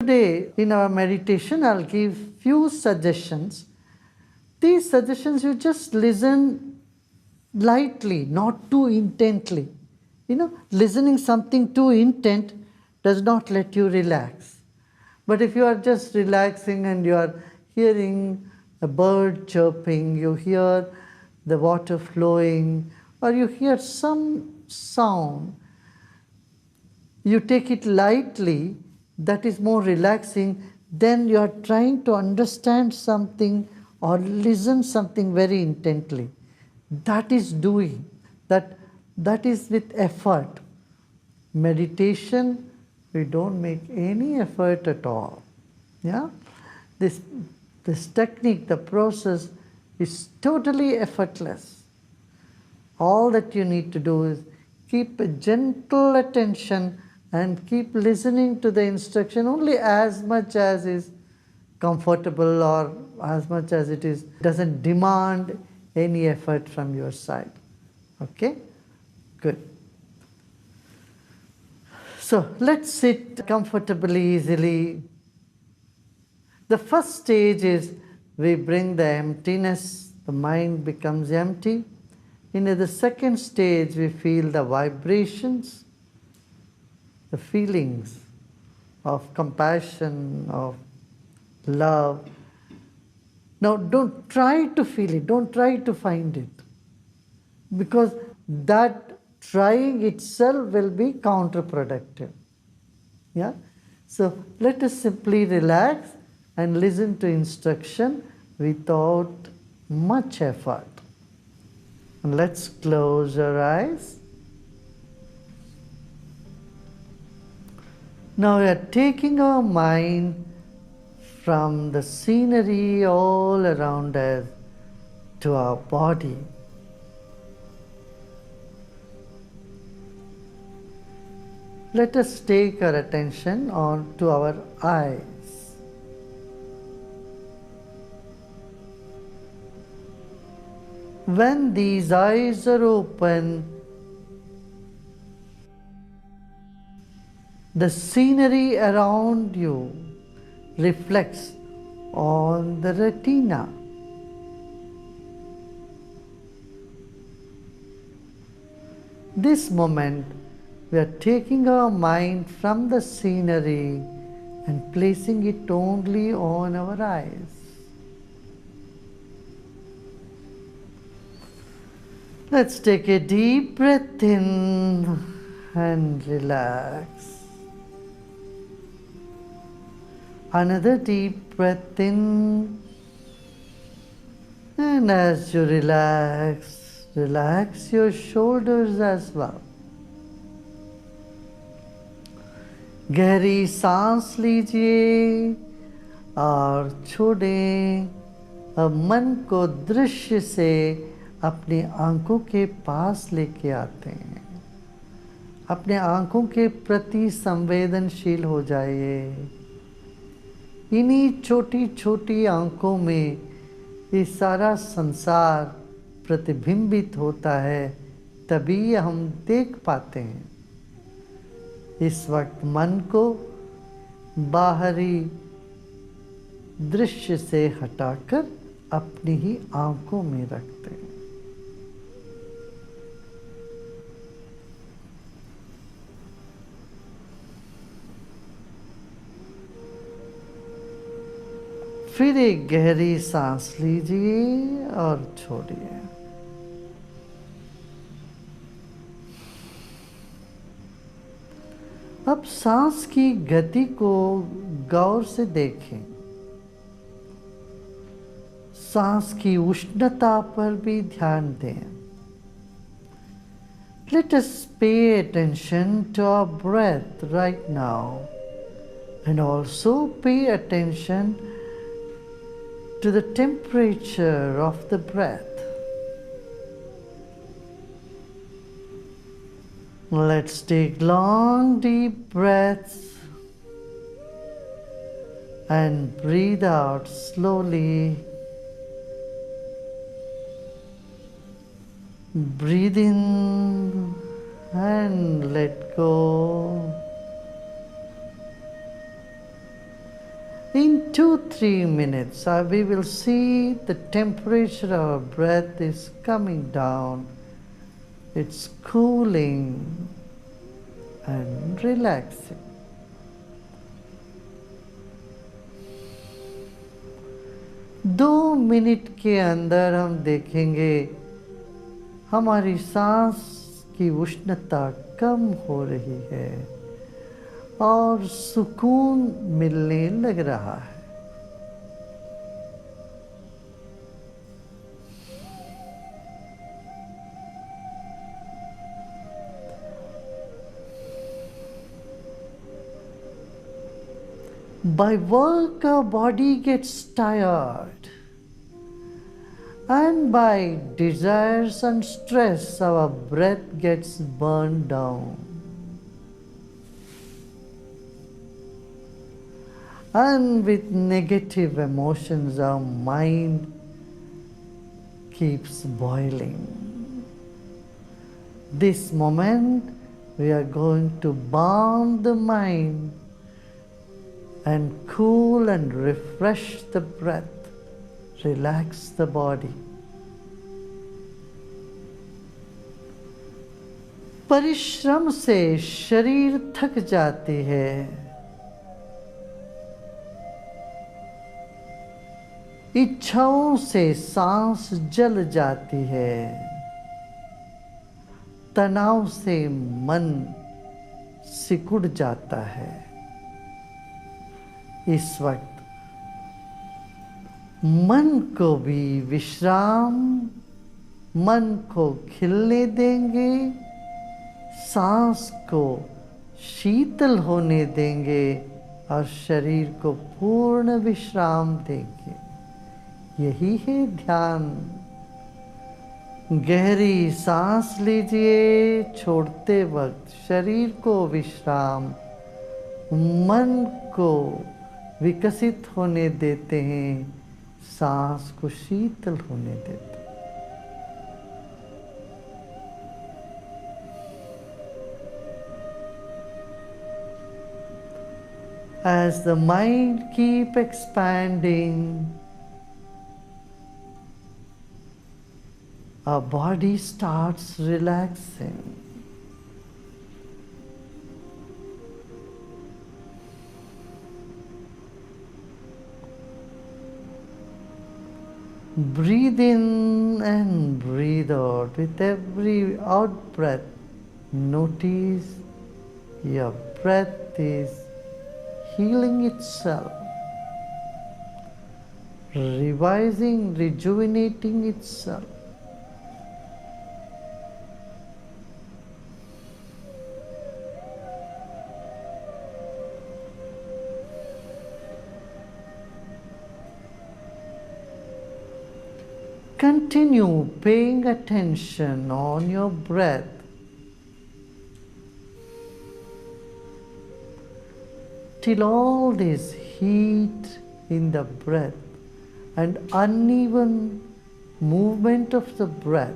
Today in our meditation, I'll give few suggestions. These suggestions you just listen lightly, not too intently. Listening something too intent does not let you relax. But if you are just relaxing and you are hearing a bird chirping, you hear the water flowing, or you hear some sound, you take it lightly, that is more relaxing. Then you are trying to understand something or listen something very intently. That is doing. That is with effort. Meditation, we don't make any effort at all. Yeah? This technique, the process is totally effortless. All that you need to do is keep a gentle attention and keep listening to the instruction only as much as is comfortable or as much as it doesn't demand any effort from your side. Okay? Good. So let's sit comfortably, easily. The first stage is we bring the emptiness, the mind becomes empty. In the second stage, we feel the vibrations, the feelings of compassion, of love. Now, don't try to feel it, don't try to find it, because that trying itself will be counterproductive. Yeah? So, let us simply relax and listen to instruction without much effort. And let's close our eyes. Now we are taking our mind from the scenery all around us to our body. Let us take our attention on to our eyes. When these eyes are open, the scenery around you reflects on the retina. This moment, we are taking our mind from the scenery and placing it only on our eyes. Let's take a deep breath in and relax. Another deep breath in, and as you relax, relax your shoulders as well. गहरी सांस लीजिए और छोड़ें। अब मन को दृश्य से अपनी आंखों के पास लेके आते हैं। अपने आंखों के प्रति संवेदनशील हो जाइए। इन्हीं छोटी छोटी आंखों में ये सारा संसार प्रतिबिंबित होता है, तभी हम देख पाते हैं। इस वक्त मन को बाहरी दृश्य से हटाकर अपनी ही आंखों में रखते हैं। फिर एक गहरी सांस लीजिए और छोड़िए। अब सांस की गति को गौर से देखें। सांस की उष्णता पर भी ध्यान दें। Let us pay attention to our breath right now and also pay attention to the temperature of the breath. Let's take long deep breaths and breathe out slowly. Breathe in and let go. In 2-3 minutes, we will see the temperature of our breath is coming down. It's cooling and relaxing. दो minute के अंदर हम देखेंगे हमारी सांस की उष्णता कम हो रही है और सुकून मिलने लग रहा है। By work, our body gets tired, and by desires and stress, our breath gets burned down. And with negative emotions, our mind keeps boiling. This moment, we are going to balm the mind and cool and refresh the breath, relax the body. परिश्रम से शरीर थक जाती है, इच्छाओं से सांस जल जाती है, तनाव से मन सिकुड़ जाता है। इस वक्त मन को भी विश्राम, मन को खिलने देंगे, सांस को शीतल होने देंगे और शरीर को पूर्ण विश्राम देंगे। यही है ध्यान। गहरी सांस लीजिए, छोड़ते वक्त शरीर को विश्राम, मन को विकसित होने देते हैं, सांस को शीतल होने देते हैं। As the mind keep expanding, our body starts relaxing. Breathe in and breathe out. With every out breath, notice your breath is healing itself, revising, rejuvenating itself. Continue paying attention on your breath. Till all this heat in the breath and uneven movement of the breath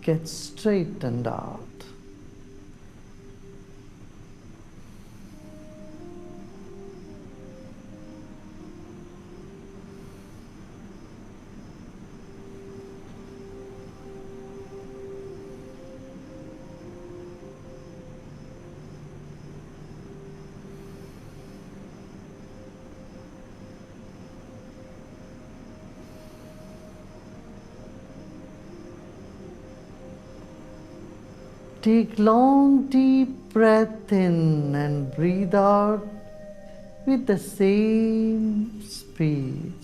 gets straightened out. Take long deep breath in and breathe out with the same speed.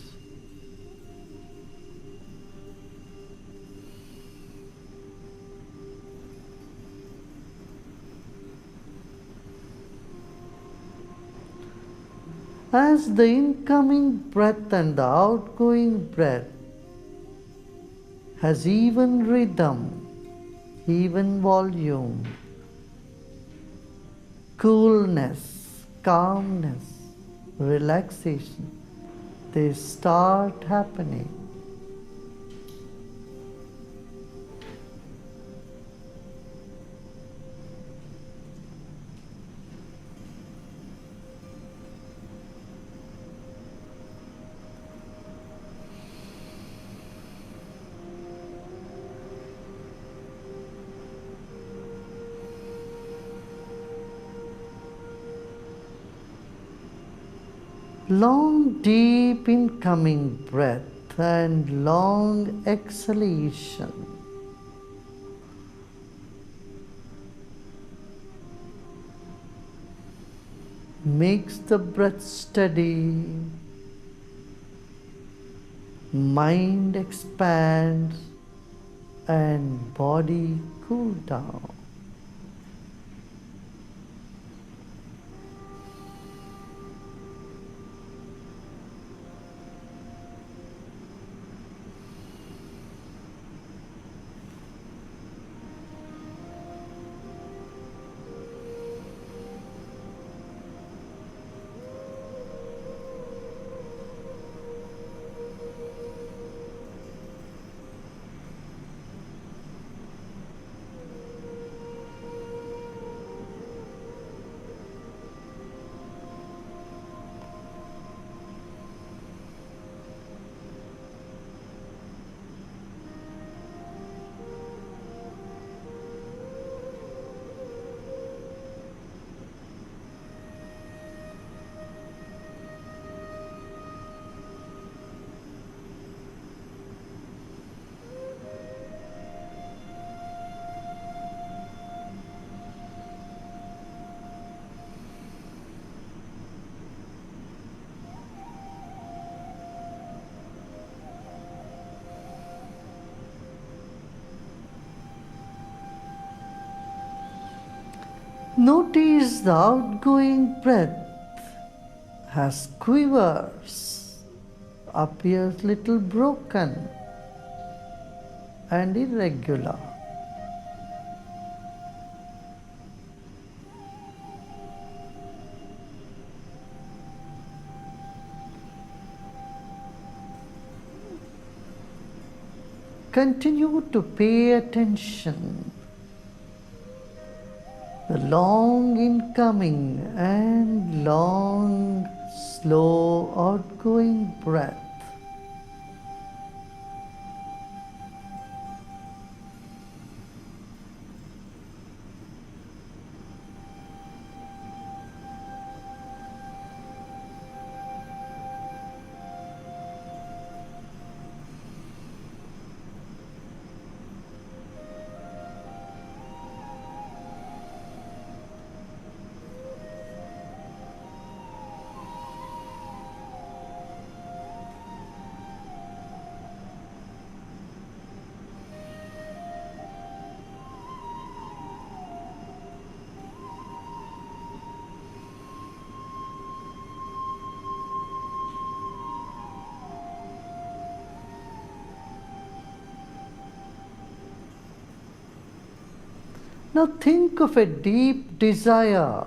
As the incoming breath and the outgoing breath has even rhythm, even volume, coolness, calmness, relaxation, they start happening. Long, deep incoming breath and long exhalation. Makes the breath steady, mind expands, and body cool down. Notice the outgoing breath has quivers, appears little broken and irregular. Continue to pay attention. The long incoming and long, slow outgoing breath. Now think of a deep desire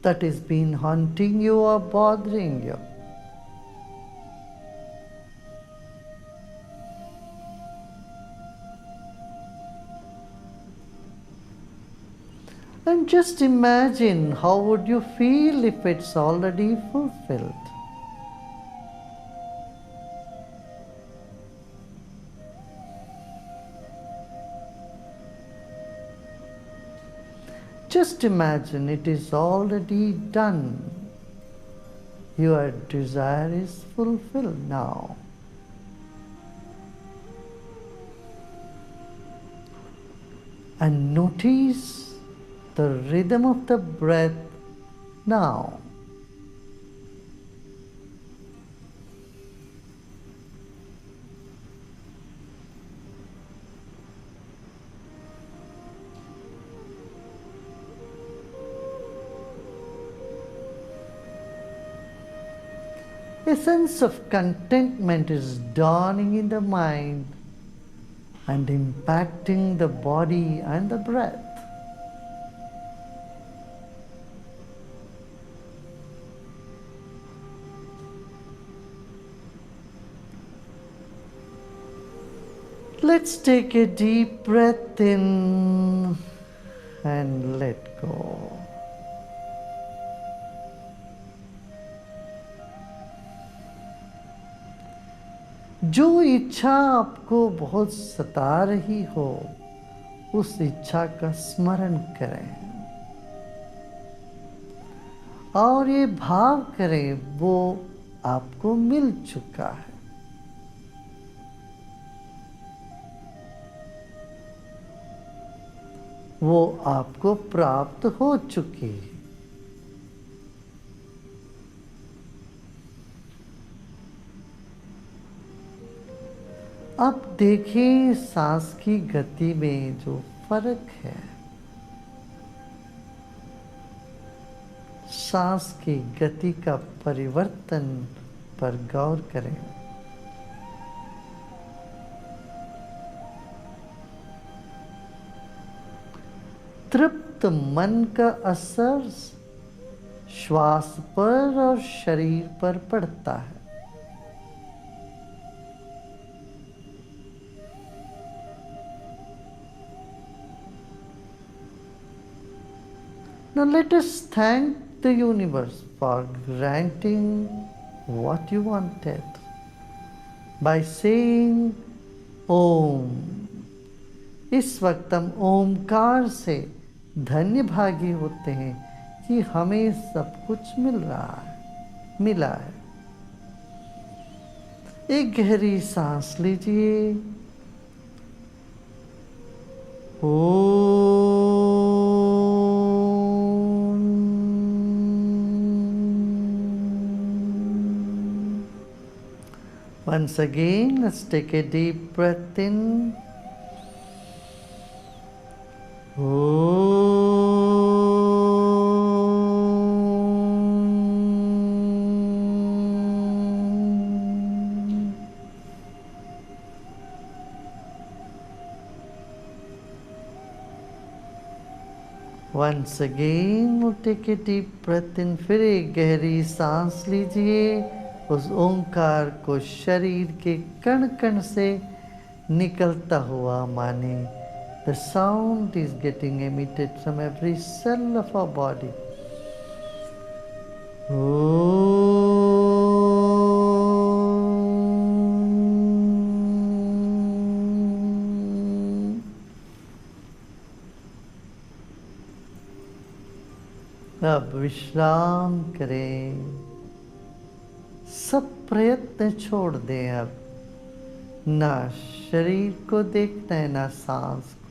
that has been haunting you or bothering you. And just imagine how would you feel if it's already fulfilled. Just imagine it is already done. Your desire is fulfilled now. And notice the rhythm of the breath now. A sense of contentment is dawning in the mind and impacting the body and the breath. Let's take a deep breath in and let go. जो इच्छा आपको बहुत सता रही हो, उस इच्छा का स्मरण करें और ये भाव करें वो आपको मिल चुका है। वो आपको प्राप्त हो चुकी है। अब देखिए सांस की गति में जो फर्क है, सांस की गति का परिवर्तन पर गौर करें। तृप्त मन का असर श्वास पर और शरीर पर पड़ता है। Now let us thank the universe for granting what you wanted by saying Om। इस वक्त हम ओमकार से धन्य भागी होते हैं कि हमें सब कुछ मिला है। एक गहरी सांस लीजिए। Once again, let's take a deep breath in. Once again, we'll take a deep breath in. फिर एक गहरी सांस लीजिए। उस ओंकार को शरीर के कण कण से निकलता हुआ माने। The sound is getting emitted from every cell of our body. अब विश्राम करें। सब प्रयत्न छोड़ दें। अब ना शरीर को देखना है ना सांस को।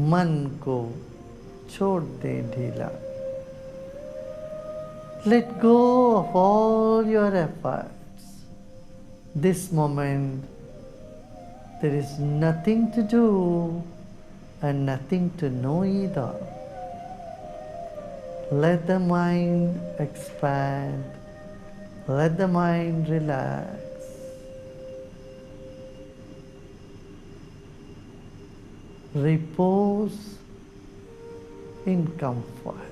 मन को छोड़ दें ढीला। Let go of all your efforts. This moment there is nothing to do and nothing to know either. Let the mind expand. Let the mind relax. Repose in comfort.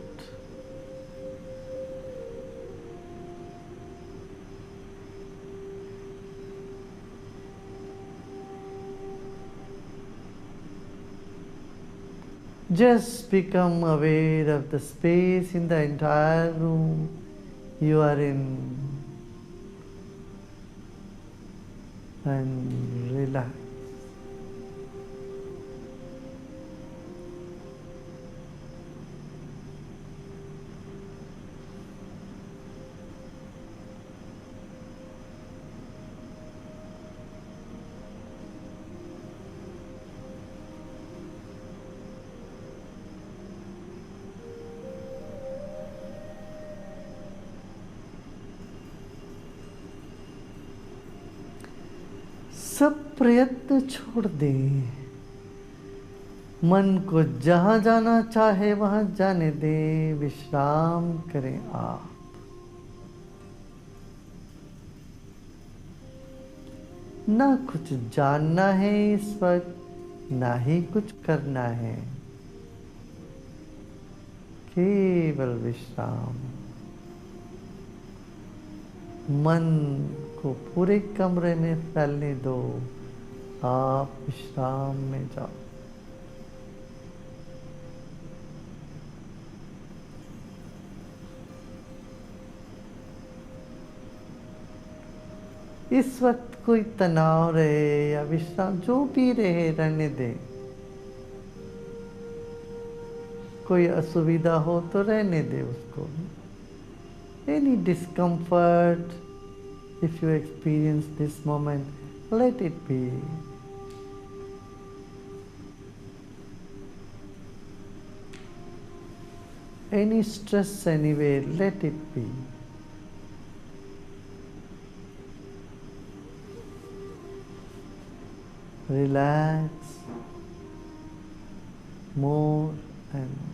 Just become aware of the space in the entire room you are in and relax. सब प्रयत्न छोड़ दें। मन को जहां जाना चाहे वहां जाने दें। विश्राम करें आप। ना कुछ जानना है इस वक्त, ना ही कुछ करना है। केवल विश्राम। मन को पूरे कमरे में फैलने दो। आप विश्राम में जाओ। इस वक्त कोई तनाव रहे या विश्राम जो भी रहे रहने दे। कोई असुविधा हो तो रहने दे उसको. Any discomfort, if you experience this moment, let it be. Any stress anywhere, let it be. Relax more and more.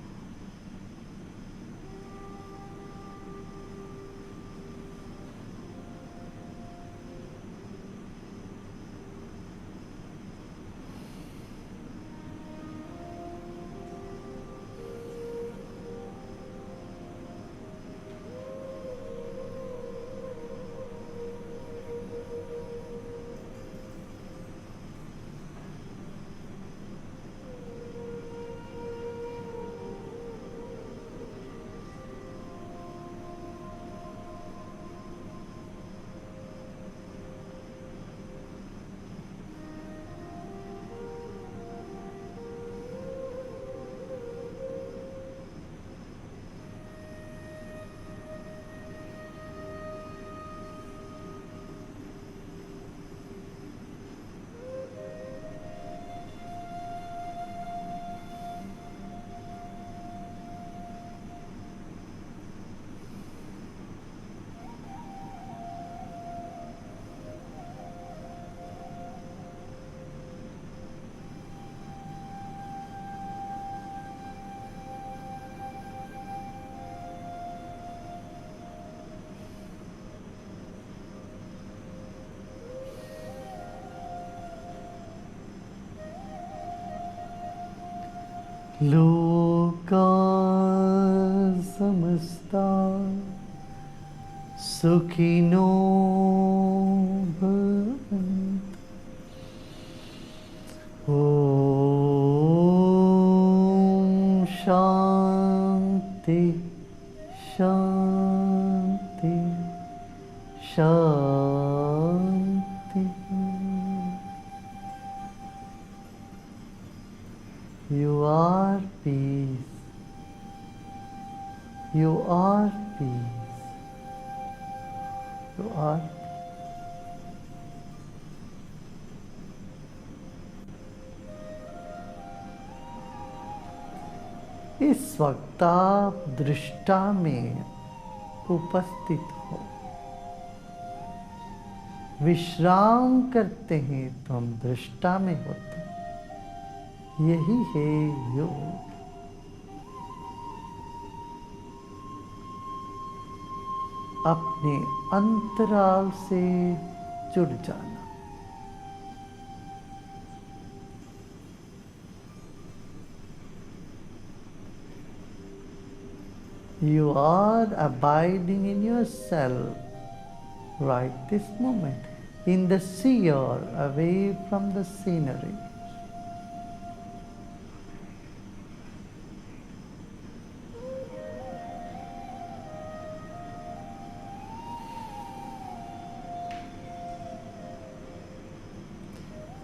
लोका समस्ता सुखिनो भवन्तु. ॐ शान्ति शान्ति शान्ति. You are peace. You are peace. You are. इस वक्त आप दृष्टा में उपस्थित हो. विश्राम करते हैं तो हम दृष्टा में होते हैं. यही है योग. अपने अंतराल से जुड़ जाना. You are abiding in yourself right this moment, in the sea or away from the scenery.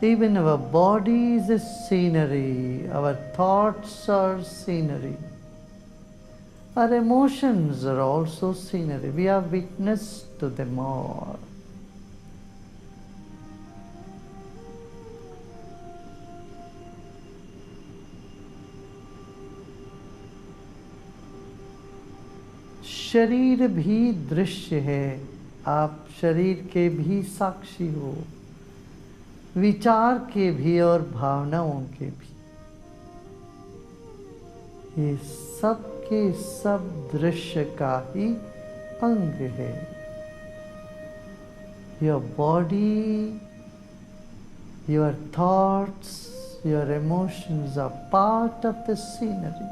Even our body is a scenery, our thoughts are scenery, our emotions are also scenery. We are witness to them all. शरीर भी दृश्य है. आप शरीर के भी साक्षी हो, विचार के भी और भावनाओं के भी. ये सब के सब दृश्य का ही अंग है. Your body, your thoughts, your emotions are part of the scenery.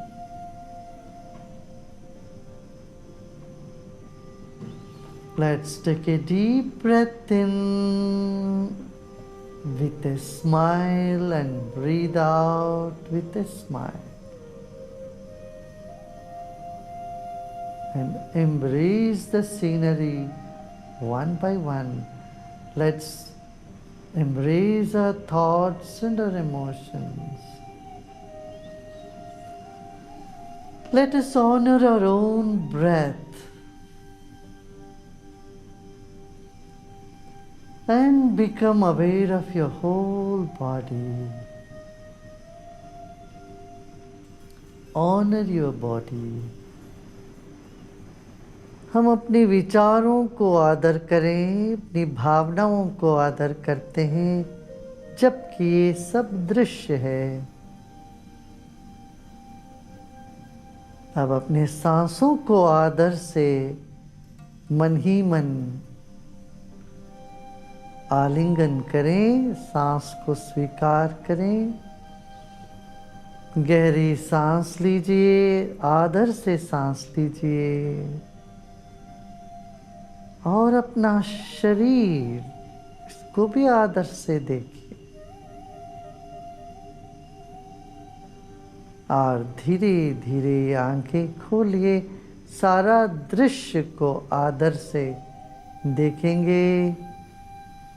Let's take a deep breath in with a smile and breathe out with a smile. And embrace the scenery one by one. Let's embrace our thoughts and our emotions. Let us honor our own breath and become aware of your whole body. Honor your body. हम अपने विचारों को आदर करें, अपनी भावनाओं को आदर करते हैं, जबकि ये सब दृश्य है। अब अपने सांसों को आदर से मन ही मन आलिंगन करें, सांस को स्वीकार करें। गहरी सांस लीजिए, आदर से सांस लीजिए और अपना शरीर, इसको भी आदर से देखिए। और धीरे धीरे आंखें खोलिए, सारा दृश्य को आदर से देखेंगे।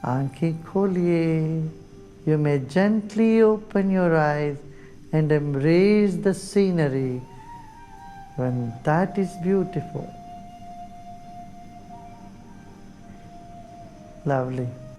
आंखें खोलिए। You may gently open your eyes and embrace the scenery when that is beautiful. Lovely.